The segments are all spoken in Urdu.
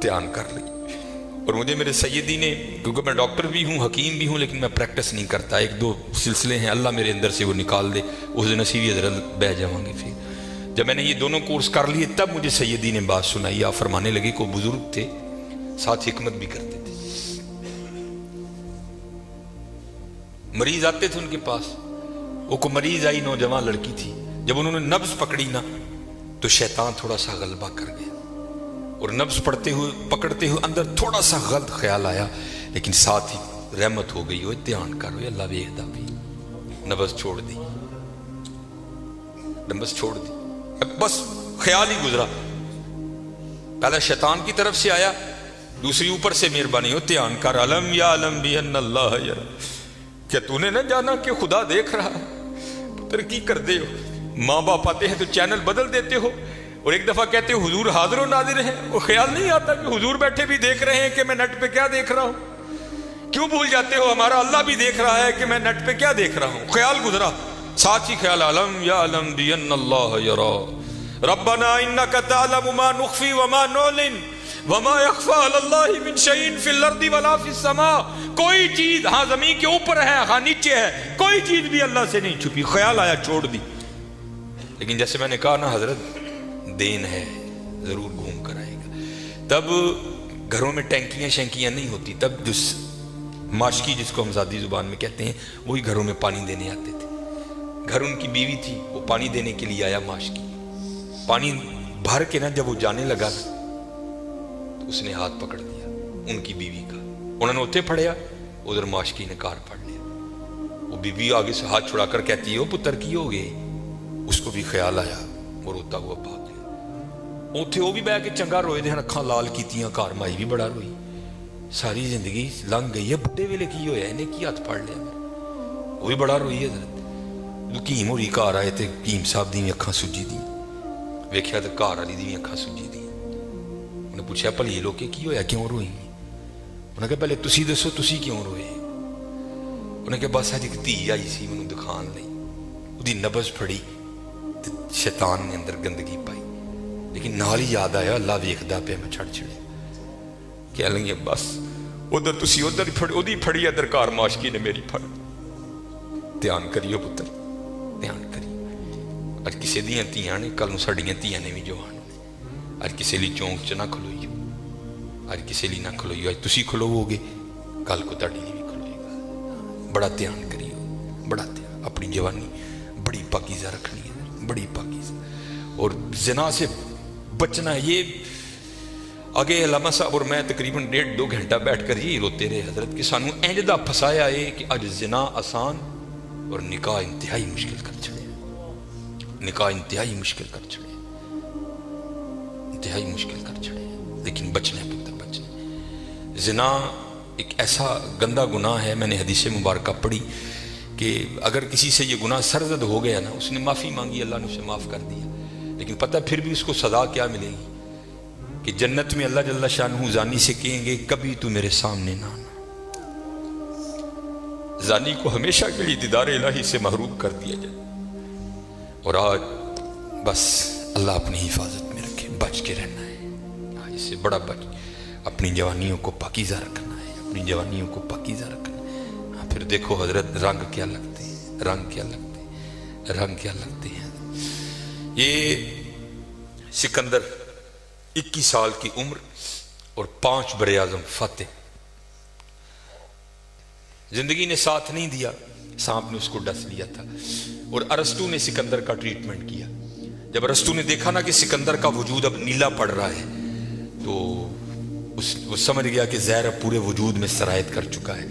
دھیان کر لی. اور مجھے میرے سیدی نے، کیونکہ میں ڈاکٹر بھی ہوں حکیم بھی ہوں لیکن میں پریکٹس نہیں کرتا، ایک دو سلسلے ہیں اللہ میرے اندر سے وہ نکال دے، اس دن نصیبی حضرت بہ جاؤں گے. پھر جب میں نے یہ دونوں کورس کر لیے تب مجھے سیدی نے بات سنائی. آپ فرمانے لگے کو بزرگ تھے ساتھ حکمت بھی کرتے تھے. مریض آتے تھے ان کے پاس، وہ کو مریض آئی نوجوان لڑکی تھی، جب انہوں نے نبض پکڑی نا تو شیطان تھوڑا سا غلبہ کر گیا، اور نبض پڑھتے ہوئے پکڑتے ہوئے اندر تھوڑا سا غلط خیال آیا، لیکن ساتھ ہی رحمت ہو گئی. ہوئے دھیان کر ہوئے اللہ ویکھدا بھی، نبض چھوڑ دی، نبض چھوڑ دی. بس خیال ہی گزرا، پہلا شیطان کی طرف سے آیا، دوسری اوپر سے مہربانی ہو دھیان کر. علم یا علم بھی ان اللہ یا، کیا تو نے نہ جانا کہ خدا دیکھ رہا ہے؟ پتر کی کر دے ہو، ماں باپ آتے ہیں تو چینل بدل دیتے ہو، اور ایک دفعہ کہتے ہو حضور حاضر و ناظر ہیں، وہ خیال نہیں آتا کہ حضور بیٹھے بھی دیکھ رہے ہیں کہ میں نیٹ پہ کیا دیکھ رہا ہوں؟ کیوں بھول جاتے ہو ہمارا اللہ بھی دیکھ رہا ہے کہ میں نیٹ پہ کیا دیکھ رہا ہوں؟ خیال گزرا، ساتھ ہی خیال علم یا علم بھی ان اللہ یرا ربنا انک تعلم ما نخفی وما نعلن وما یخفی علی اللہ من شیء فی الارض ولا فی السماء. کوئی چیز ہاں زمین کے اوپر ہے ہاں نیچے ہے، کوئی چیز بھی اللہ سے نہیں چھپی. خیال آیا چھوڑ دی. لیکن جیسے میں نے کہا نا حضرت دین ہے ضرور گھوم کر آئے گا. تب گھروں میں ٹینکیاں شینکیاں نہیں ہوتی، تب جو ماشکی جس کو ہم ذاتی زبان میں کہتے ہیں وہی گھروں میں پانی دینے آتے تھے. گھر ان کی بیوی تھی، وہ پانی دینے کے لیے آیا ماشکی. پانی بھر کے نا جب وہ جانے لگا نا تو اس نے ہاتھ پکڑ دیا ان کی بیوی کا. انہوں نے اتنے پھڑیا، ادھر ماشکی نے کار پھڑ لیا. وہ بیوی آگے سے ہاتھ چھڑا کر کہتی ہے وہ پتر کی ہو گئے. اس کو بھی خیال آیا، وہ روتا ہوا بھاگ گیا. اتنے وہ بھی بہ کے چنگا روئے دے، اکھاں لال کیتیاں، گھر مائی بھی بڑا روئی. ساری زندگی لنگ گئی ہے، بڑھے ویلے کی ہویا انہیں کی ہاتھ پھڑ لیا. وہ بھی بڑا روئی ہے. حضرت کیم ہوئی گھر آئے تو کیم صاحب دی اکھاں سجی دی، ویکھیا تو گھر والی دی اکھاں سجی دی. انہیں پوچھا بھلی لوگ کی ہویا کیوں روئی؟ انہوں نے کہا پہلے تسی دسو تسی کیوں روئے؟ انہوں نے کہا بس اج ایک دھی آئی سی مینوں دکھان لئی، وہ نبض پھڑی، شیطان نے اندر گندگی پائی، لیکن نال ہی یاد آیا اللہ ویکھدا پیا میں چھڑ چھڑے. کہہ لیں بس ادھر تسی ادھر پھڑی پھڑی ادھر گھر ماشکی نے میری پھڑ. دھیان کریو پتر دھیان کریو. اج کسی دیاں تیاں نے، کل نوں ساڈیاں تیاں نے بھی جوان نے. اج کسی لی چونک چ نہ کھلوئیو، اج کسی لی نہ کھلوئیو. اج تسی کھلوو گے کل کو تہاڈی لی بھی کھلوئے گا. بڑا دھیان کریو، بڑا دھیان. اپنی جوانی بڑی پاکیزہ رکھنی ہے، بڑی پاکیزہ. اور زنا سے بچنا ہے. یہ آگے علامہ صاحب اور میں تقریباً 1.5-2 گھنٹہ بیٹھ کر یہی روتے رہے حضرت کہ سانو انج دا پھسایا ہے کہ اج زنا آسان اور نکاح انتہائی مشکل کر چھڑے. نکاح انتہائی مشکل کر چھڑے، انتہائی مشکل کر چھڑے. لیکن بچنے پتہ بچنے. زنا ایک ایسا گندا گناہ ہے، میں نے حدیث مبارکہ پڑھی کہ اگر کسی سے یہ گناہ سرزد ہو گیا نا، اس نے معافی مانگی اللہ نے اسے معاف کر دیا، لیکن پتہ پھر بھی اس کو سزا کیا ملے گی کہ جنت میں اللہ جل شانہ زانی سے کہیں گے کبھی تو میرے سامنے نہ آنا. زانی کو ہمیشہ کے لیے دیدار الہی سے محروم کر دیا جائے. اور آج بس اللہ اپنی حفاظت میں رکھے، بچ کے رہنا ہے. اس سے بڑا بچ، اپنی جوانیوں کو پاکیزہ رکھنا ہے، اپنی جوانیوں کو پاکیزہ رکھنا ہے. پھر دیکھو حضرت رنگ کیا لگتے ہیں، رنگ کیا لگتے ہیں، رنگ کیا لگتے ہیں. یہ سکندر 21 سال کی عمر اور 5 بر اعظم فاتح. زندگی نے ساتھ نہیں دیا، سانپ نے اس کو ڈس لیا تھا. اور ارسطو نے سکندر کا ٹریٹمنٹ کیا. جب ارسطو نے دیکھا نا کہ سکندر کا وجود اب نیلا پڑ رہا ہے تو وہ سمجھ گیا کہ زہر اب پورے وجود میں سرایت کر چکا ہے.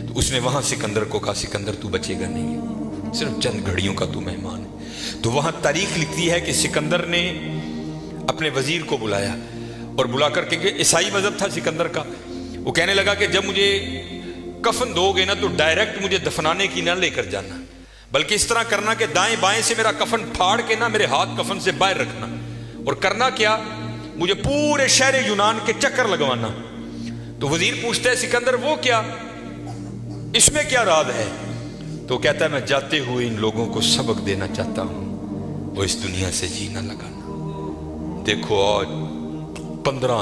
تو اس نے وہاں سکندر کو کہا سکندر تو بچے گا نہیں، صرف چند گھڑیوں کا تو مہمان ہے. تو وہاں تاریخ لکھتی ہے کہ سکندر نے اپنے وزیر کو بلایا اور بلا کر کے، عیسائی مذہب تھا سکندر کا، وہ کہنے لگا کہ جب مجھے کفن دو گے نا تو ڈائریکٹ مجھے دفنانے کی نہ لے کر جانا، بلکہ اس طرح کرنا کہ دائیں بائیں سے میرا کفن پھاڑ کے نا میرے ہاتھ کفن سے باہر رکھنا. اور کرنا کیا، مجھے پورے شہر یونان کے چکر لگوانا. تو وزیر پوچھتا ہے سکندر وہ کیا، اس میں کیا راز ہے؟ تو کہتا ہے میں جاتے ہوئے ان لوگوں کو سبق دینا چاہتا ہوں، وہ اس دنیا سے جی نہ لگانا. دیکھو آج 15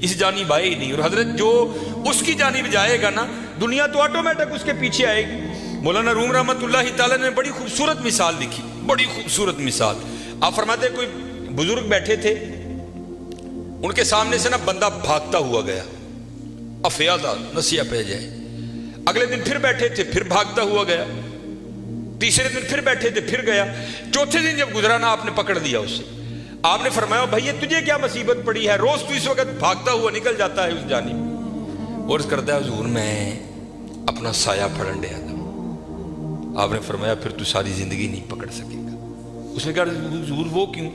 اس جانب آئے ہی نہیں. اور حضرت جو اس کی جانب جائے گا نا دنیا تو آٹومیٹک اس کے پیچھے آئے گی. مولانا روم رحمۃ اللہ تعالیٰ نے بڑی خوبصورت مثال لکھی، بڑی خوبصورت مثال. آپ فرماتے ہیں کوئی بزرگ بیٹھے تھے، ان کے سامنے سے نا بندہ بھاگتا ہوا گیا، افیادہ نسیہ پہ جائے. اگلے دن پھر بیٹھے تھے، پھر بھاگتا ہوا گیا. تیسرے دن پھر بیٹھے تھے، پھر گیا. چوتھے دن جب گزرا نا آپ نے پکڑ لیا اسے. آپ نے فرمایا بھائی تجھے کیا مصیبت پڑی ہے، روز تو اس وقت بھاگتا ہوا نکل جاتا ہے اس جانب. عرض کرتا ہے حضور میں اپنا سایہ پھڑن ڈیا تھا. آپ نے فرمایا پھر تو ساری زندگی نہیں پکڑ سکے گا. اس نے کہا حضور وہ کیوں؟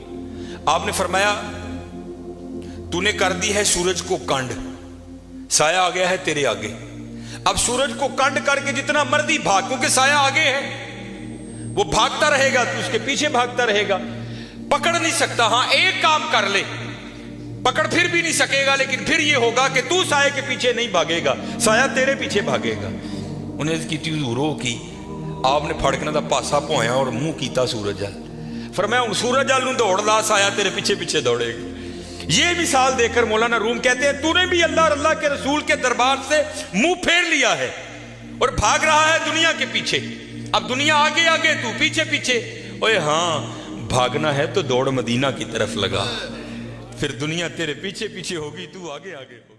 آپ نے فرمایا تو نے کر دی ہے سورج کو کنڈ، سایہ آ گیا ہے تیرے آگے. اب سورج کو کنڈ کر کے جتنا مرضی بھاگ، کیونکہ سایہ آگے ہے، وہ بھاگتا رہے گا تو اس کے پیچھے بھاگتا رہے گا، پکڑ نہیں سکتا. ہاں ایک کام کر لے، پکڑ پھر بھی نہیں سکے گا، لیکن پھر یہ ہوگا کہ تو سایہ کے پیچھے نہیں بھاگے گا، سایہ تیرے پیچھے بھاگے گا. انہیں کی حضور کی آپ نے پھڑکنا دا پاسا پویا اور منہ کیتا سورج جل. فرمایا ہوں سورج جل نوں دوڑ لا، سایہ تیرے پیچھے پیچھے دوڑے گا. یہ مثال دے کر مولانا روم کہتے ہیں تو نے بھی اللہ اور اللہ کے رسول کے دربار سے منہ پھیر لیا ہے اور بھاگ رہا ہے دنیا کے پیچھے. اب دنیا آگے آگے تو پیچھے پیچھے. اوے ہاں بھاگنا ہے تو دوڑ مدینہ کی طرف لگا، پھر دنیا تیرے پیچھے پیچھے ہوگی، تو آگے آگے ہو.